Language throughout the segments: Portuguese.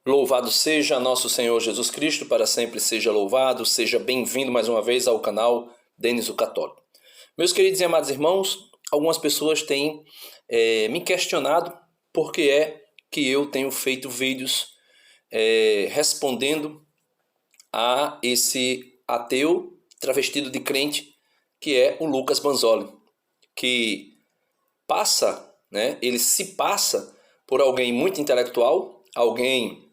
Louvado seja nosso Senhor Jesus Cristo, para sempre seja louvado, seja bem-vindo mais uma vez ao canal Denis o Católico. Meus queridos e amados irmãos, algumas pessoas têm me questionado por que é que eu tenho feito vídeos respondendo a esse ateu travestido de crente, que é o Lucas Banzoli, que ele se passa por alguém muito intelectual, alguém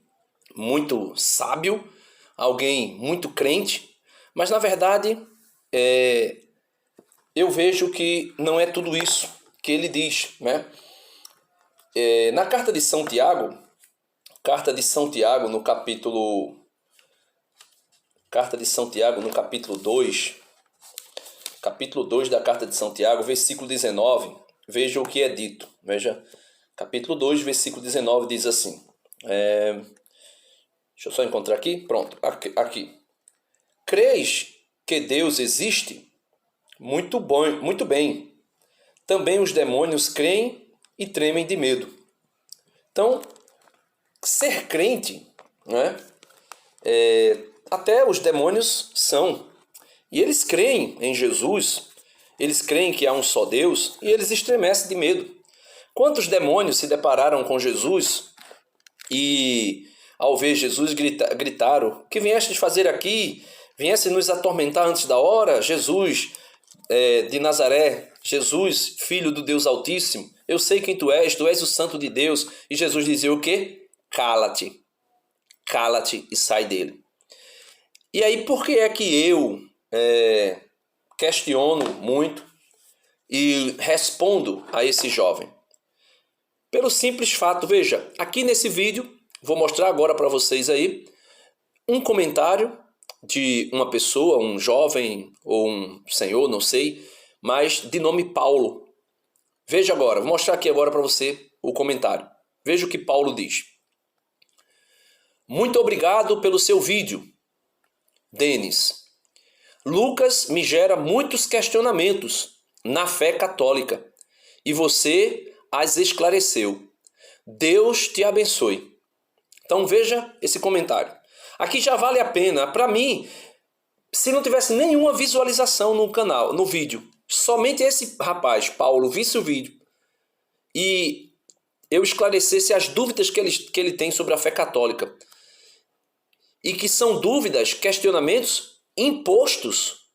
muito sábio, alguém muito crente, mas na verdade eu vejo que não é tudo isso que ele diz, né? Na carta de São Tiago, no capítulo 2, capítulo 2 da carta de São Tiago, versículo 19, veja o que é dito. Veja, capítulo 2, versículo 19 diz assim, deixa eu só encontrar aqui, pronto, aqui. Creis que Deus existe? Muito bem. Também os demônios creem e tremem de medo. Então, ser crente, né? Até os demônios são. E eles creem em Jesus, eles creem que há um só Deus e eles estremecem de medo. Quantos demônios se depararam com Jesus e, ao ver Jesus, gritaram: "Que viestes fazer aqui? Viesse nos atormentar antes da hora? Jesus de Nazaré, Jesus, filho do Deus Altíssimo, eu sei quem tu és o santo de Deus." E Jesus dizia o quê? Cala-te e sai dele. E aí por que é que eu questiono muito e respondo a esse jovem? Pelo simples fato, veja, aqui nesse vídeo, vou mostrar agora para vocês aí um comentário de uma pessoa, um jovem ou um senhor, não sei, mas de nome Paulo. Veja agora, vou mostrar aqui agora para você o comentário. Veja o que Paulo diz. Muito obrigado pelo seu vídeo, Denis. Lucas me gera muitos questionamentos na fé católica e você as esclareceu. Deus te abençoe. Então veja esse comentário. Aqui já vale a pena, para mim, se não tivesse nenhuma visualização no canal, no vídeo, somente esse rapaz, Paulo, visse o vídeo e eu esclarecesse as dúvidas que ele tem sobre a fé católica, e que são dúvidas, questionamentos impostos,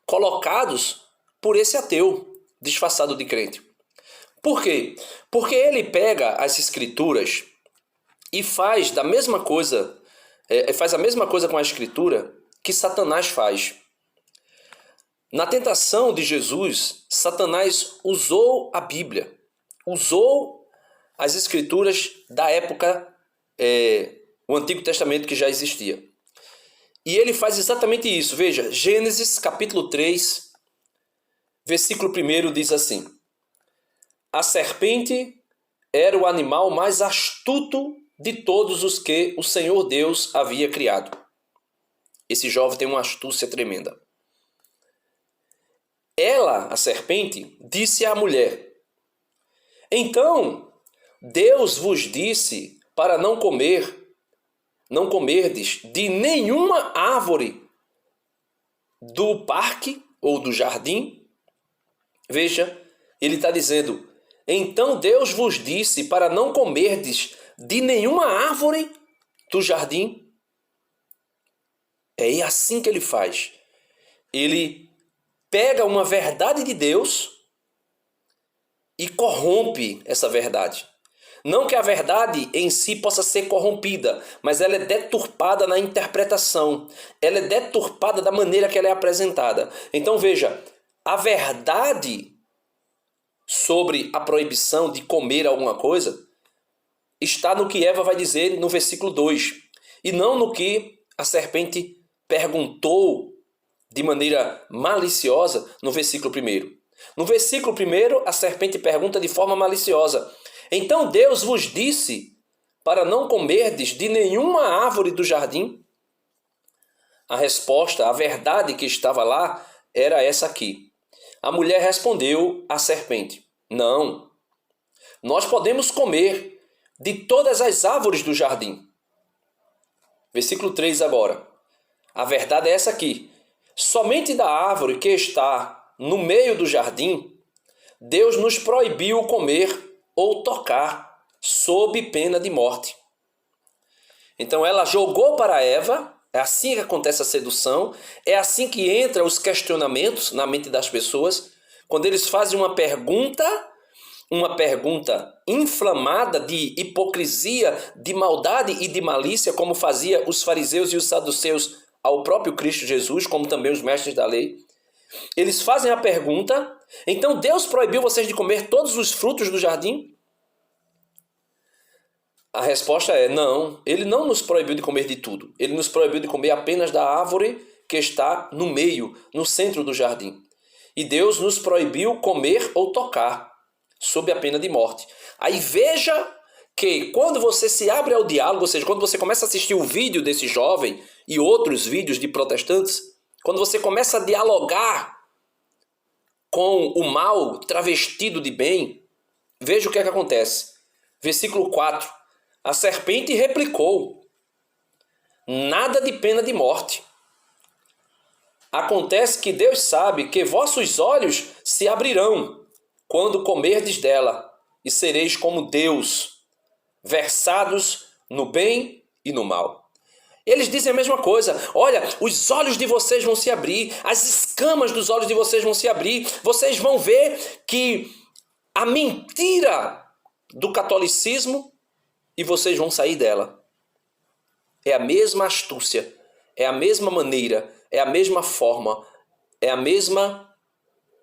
colocados por esse ateu disfarçado de crente. Por quê? Porque ele pega as escrituras e faz a mesma coisa com a escritura que Satanás faz. Na tentação de Jesus, Satanás usou a Bíblia, usou as escrituras da época, o Antigo Testamento que já existia. E ele faz exatamente isso. Veja, Gênesis capítulo 3, versículo 1 diz assim: a serpente era o animal mais astuto de todos os que o Senhor Deus havia criado. Esse jovem tem uma astúcia tremenda. Ela, a serpente, disse à mulher: então Deus vos disse para não comerdes de nenhuma árvore do parque ou do jardim? Veja, ele está dizendo: então Deus vos disse para não comerdes de nenhuma árvore do jardim? É assim que ele faz. Ele pega uma verdade de Deus e corrompe essa verdade. Não que a verdade em si possa ser corrompida, mas ela é deturpada na interpretação. Ela é deturpada da maneira que ela é apresentada. Então veja, a verdade sobre a proibição de comer alguma coisa está no que Eva vai dizer no versículo 2, e não no que a serpente perguntou de maneira maliciosa no versículo 1. No versículo 1, a serpente pergunta de forma maliciosa: então Deus vos disse para não comerdes de nenhuma árvore do jardim? A resposta, a verdade que estava lá, era essa aqui. A mulher respondeu à serpente: não, nós podemos comer de todas as árvores do jardim. Versículo 3 agora. A verdade é essa aqui. Somente da árvore que está no meio do jardim, Deus nos proibiu comer ou tocar, sob pena de morte. Então ela jogou para Eva, é assim que acontece a sedução, é assim que entram os questionamentos na mente das pessoas, quando eles fazem uma pergunta inflamada de hipocrisia, de maldade e de malícia, como fazia os fariseus e os saduceus ao próprio Cristo Jesus, como também os mestres da lei. Eles fazem a pergunta: então Deus proibiu vocês de comer todos os frutos do jardim? A resposta é não, ele não nos proibiu de comer de tudo. Ele nos proibiu de comer apenas da árvore que está no meio, no centro do jardim. E Deus nos proibiu comer ou tocar, sob a pena de morte. Aí veja que quando você se abre ao diálogo, ou seja, quando você começa a assistir o vídeo desse jovem e outros vídeos de protestantes, quando você começa a dialogar com o mal travestido de bem, veja o que é que acontece. Versículo 4. A serpente replicou: nada de pena de morte. Acontece que Deus sabe que vossos olhos se abrirão quando comerdes dela, e sereis como Deus, versados no bem e no mal. Eles dizem a mesma coisa: olha, os olhos de vocês vão se abrir, as escamas dos olhos de vocês vão se abrir, vocês vão ver que a mentira do catolicismo e vocês vão sair dela. É a mesma astúcia, é a mesma maneira, é a mesma forma, é a mesma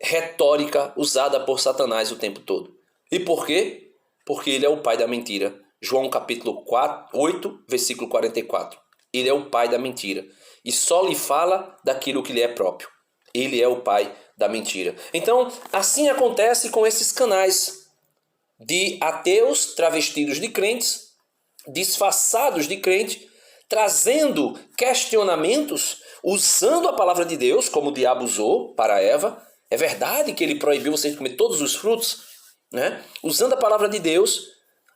retórica usada por Satanás o tempo todo. E por quê? Porque ele é o pai da mentira. João capítulo 8, versículo 44. Ele é o pai da mentira. E só lhe fala daquilo que lhe é próprio. Ele é o pai da mentira. Então, assim acontece com esses canais de ateus travestidos de crentes, disfarçados de crente, trazendo questionamentos, usando a palavra de Deus, como o diabo usou para Eva. É verdade que ele proibiu vocês de comer todos os frutos, né? Usando a palavra de Deus,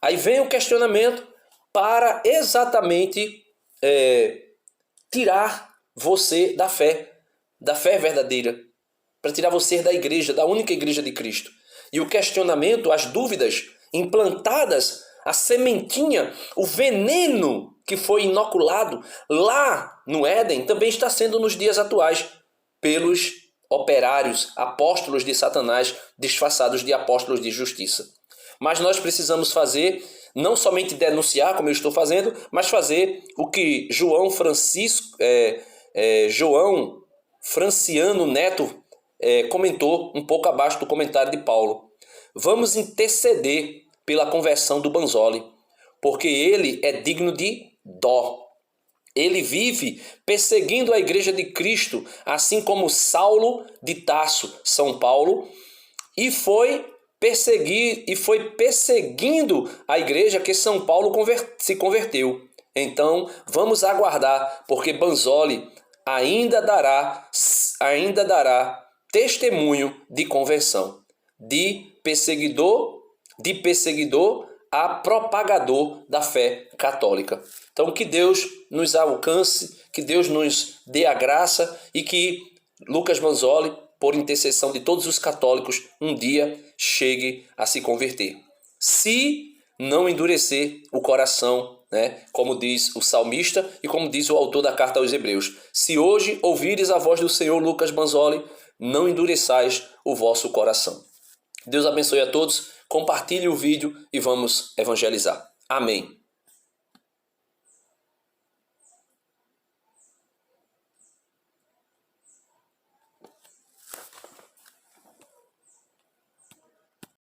aí vem o questionamento para exatamente tirar você da fé verdadeira, para tirar você da igreja, da única igreja de Cristo. E o questionamento, as dúvidas implantadas, a sementinha, o veneno que foi inoculado lá no Éden, também está sendo nos dias atuais pelos operários, apóstolos de Satanás, disfarçados de apóstolos de justiça. Mas nós precisamos fazer, não somente denunciar, como eu estou fazendo, mas fazer o que João Franciano Neto comentou um pouco abaixo do comentário de Paulo. Vamos interceder pela conversão do Banzoli, porque ele é digno de dó. Ele vive perseguindo a igreja de Cristo, assim como Saulo de Tarso, São Paulo, e foi perseguindo a igreja que São Paulo se converteu. Então, vamos aguardar, porque Banzoli ainda dará testemunho de conversão, de perseguidor a propagador da fé católica. Então, que Deus nos alcance, que Deus nos dê a graça e que Lucas Banzoli, por intercessão de todos os católicos, um dia chegue a se converter. Se não endurecer o coração, né? Como diz o salmista e como diz o autor da carta aos Hebreus. Se hoje ouvires a voz do Senhor, Lucas Banzoli, não endureçais o vosso coração. Deus abençoe a todos, compartilhe o vídeo e vamos evangelizar. Amém.